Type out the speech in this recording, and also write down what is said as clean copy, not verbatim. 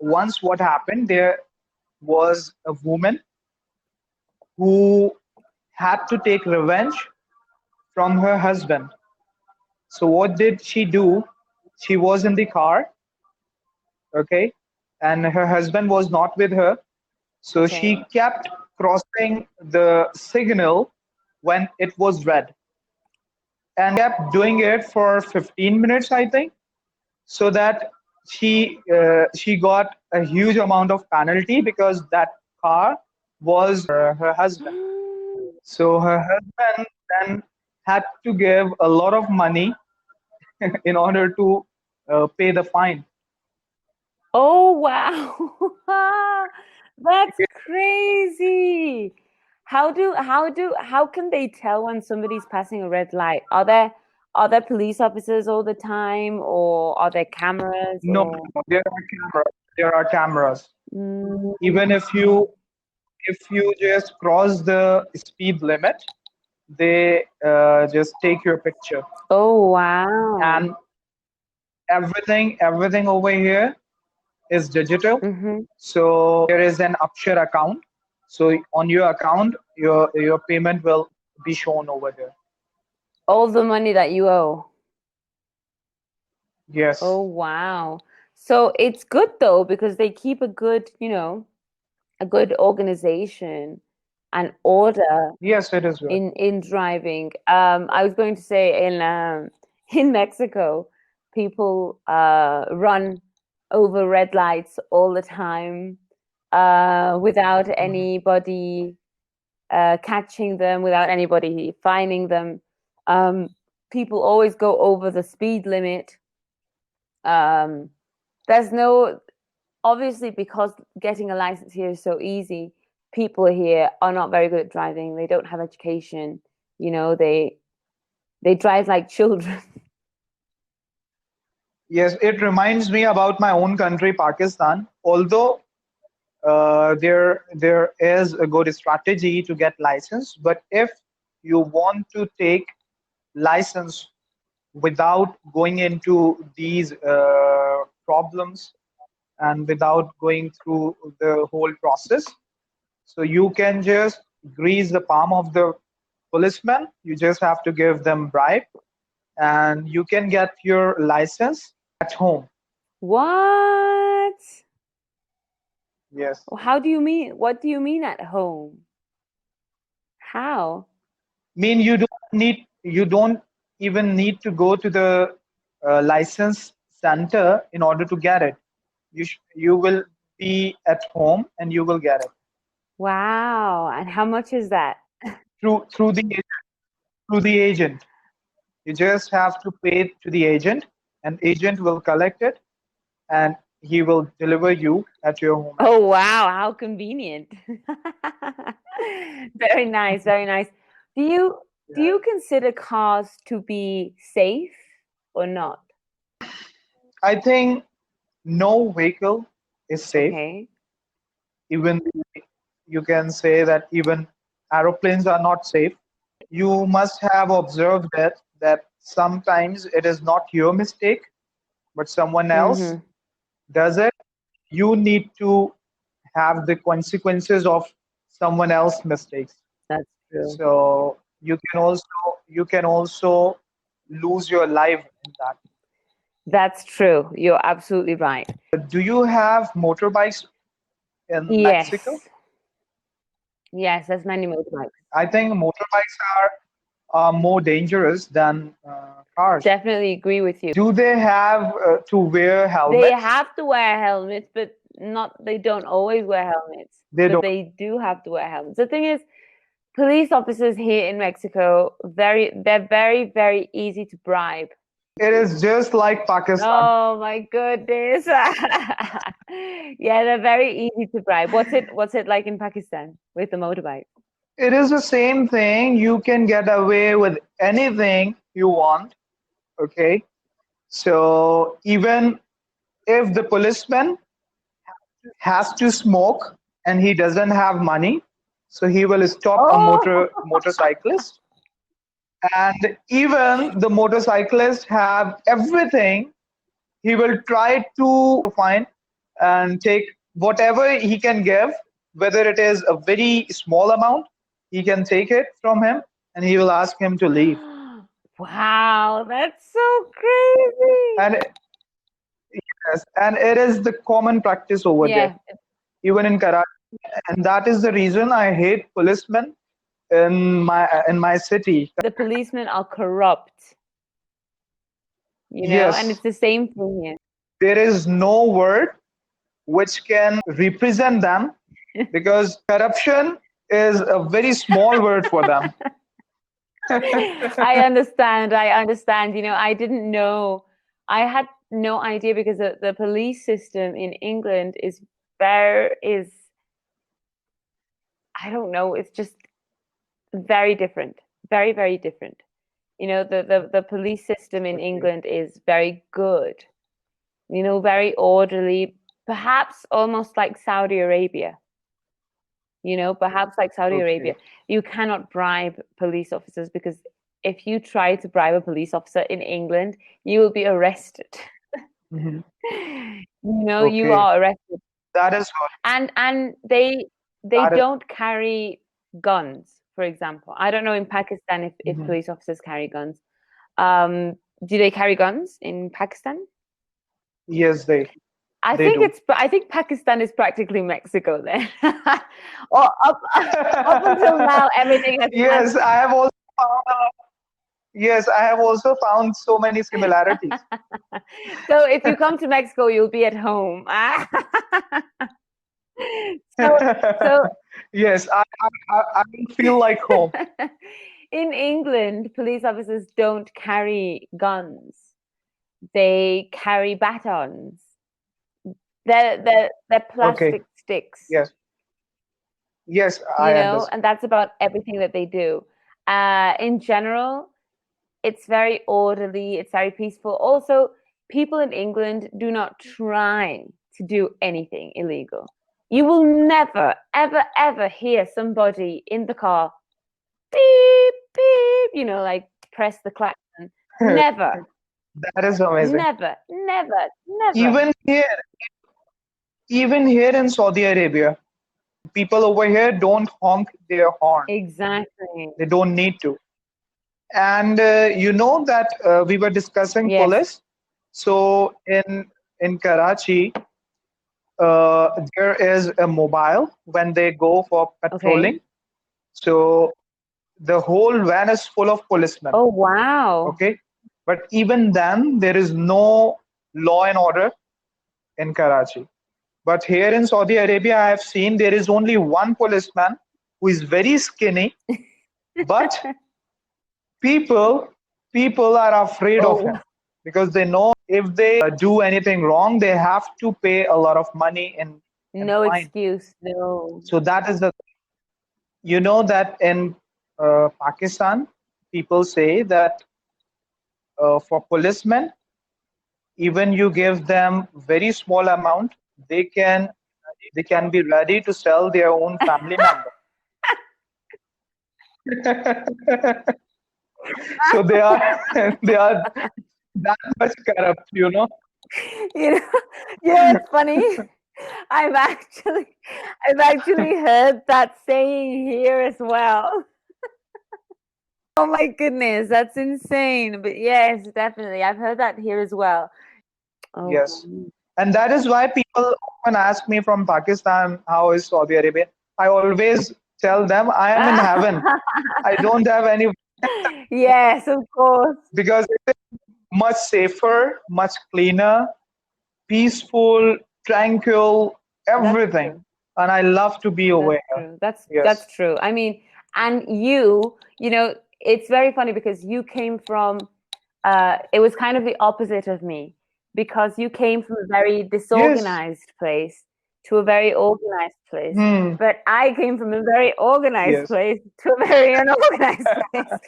once what happened, there was a woman who had to take revenge from her husband. So what did she do? She was in the car, okay, and her husband was not with her. So she Okay. kept crossing the signal when it was red and kept doing it for 15 minutes, I think, so that she got a huge amount of penalty because that car was her husband. So her husband then had to give a lot of money in order to pay the fine. Oh wow. That's crazy. How can they tell when somebody's passing a red light? Are there police officers all the time, or are there cameras, No, or no, there are cameras. There are cameras. mm. Even if you just cross the speed limit, they just take your picture. Oh wow. And everything over here is digital. Mm-hmm. So there is an Upshare account. So on your account, your payment will be shown over there. All the money that you owe. Oh Yes. wow. So it's good though, because they keep a good, a good organization and order Yes, it is good. in driving. I was going to say in Mexico, people run over red lights all the time, without Mhm. anybody catching them, without anybody fining them. Um, People always go over the speed limit. Um, there's no Obviously, because getting a license here is so easy, people here are not very good at driving. They don't have education. They drive like children. Yes, it reminds me about my own country, Pakistan. Although there is a good strategy to get license, but if you want to take license without going into these problems and without going through the whole process, so you can just grease the palm of the policeman. You just have to give them bribe, and you can get your license at home. What? Yes. How do you mean? What do you mean at home? How? Mean you don't even need to go to the license center in order to get it. You will be at home and you will get it Wow. And how much is that? through the agent. You just have to pay to the agent, and agent will collect it, and he will deliver you at your home Oh, address. wow. How convenient. Very nice. Very nice. Do you do Yeah. you consider cars to be safe or not? I think no vehicle is safe. Okay. Even you can say that even aeroplanes are not safe. You must have observed that sometimes it is not your mistake, but someone else Mm-hmm. does it. You need to have the consequences of someone else's mistakes. That's true. So you can also lose your life in that. That's true. You're absolutely right. Do you have motorbikes in Mexico? Yes. Yes, there's many motorbikes. I think motorbikes are more dangerous than cars. Definitely agree with you. Do they have to wear They helmets? have to wear helmets, but not they don't always wear helmets, They but don't. they do have to wear helmets. The thing is, police officers here in Mexico, they're very, very easy to bribe. It is just like Pakistan. Oh my goodness. Yeah, they're very easy to bribe. What's it like in Pakistan with the motorbike? It is the same thing. You can get away with anything you want. Okay. So even if the policeman has to smoke and he doesn't have money, so he will stop a Oh, motorcyclist. And even the motorcyclist have everything, he will try to find and take whatever he can give, whether it is a very small amount, he can take it from him and he will ask him to leave. Wow, that's so crazy. And yes, and it is the common practice over there, Yeah, even in Karachi. And that is the reason I hate policemen in my city. the policemen are corrupt, and Yes, it's the same thing here. there is no word which can represent them because corruption is a very small word for them. I understand. I didn't know. I had no idea because the police system in England is I don't know, it's just very different. Very, very different. The police system in Okay. England is very good, very orderly, perhaps almost like Saudi Arabia. Perhaps like Saudi Arabia. Okay. You cannot bribe police officers because if you try to bribe a police officer in England, you will be arrested. Mhm. You Okay. are arrested. That is good. And they That is. don't carry guns, for example. I don't know in Pakistan if Mhm. police officers carry guns. Do they carry guns in Pakistan? Yes, I they think do. I think Pakistan is practically Mexico then. Or up until now, everything has Yes, I have also found. Yes, I have also found so many similarities. So if you come to Mexico, you'll be at home. So so Yes, I will feel like home. in England, police officers don't carry guns. They carry batons. They're Okay. plastic sticks, Yes. Yes, I understand. and that's about everything that they do. In general, it's very orderly, it's very peaceful. Also, people in England do not try to do anything illegal. You will never, ever, ever hear somebody in the car beep, beep, like press the klaxon. Never, That is amazing. never, never, never. Even here, even here in Saudi Arabia, people over here don't honk their horn. Exactly. They don't need to. And you know that we were discussing Yes. police. So in Karachi, there is a mobile when they go for Okay. patrolling. So the whole van is full of policemen. Oh, wow. Okay, but even then, there is no law and order in Karachi. But here in Saudi Arabia, I have seen there is only one policeman who is very skinny, but people people are afraid of Oh, him because they know if they do anything wrong, they have to pay a lot of money in no fine. excuse. No. So that is the you know that in Pakistan, people say that for policemen, even you give them very small amount, they can they can be ready to sell their own family member. So they are they are that much corrupt, you know. You know, it's funny. I've actually I've actually heard that saying here as well. Oh my goodness, that's insane. But yes, definitely. I've heard that here as well. Oh, Yes. And that is why people often ask me from Pakistan, how is Saudi Arabia? I always tell them I am in heaven. I don't have any yes, of course. because it is much safer, much cleaner, peaceful, tranquil, That's everything. true. And I love to be over That's here. true. That's Yes. true. I mean, and it's very funny because you came from it was kind of the opposite of me because you came from a very Yes. disorganized place to a very organized place. Hmm. But I came from a very organized Yes. place to a very unorganized place.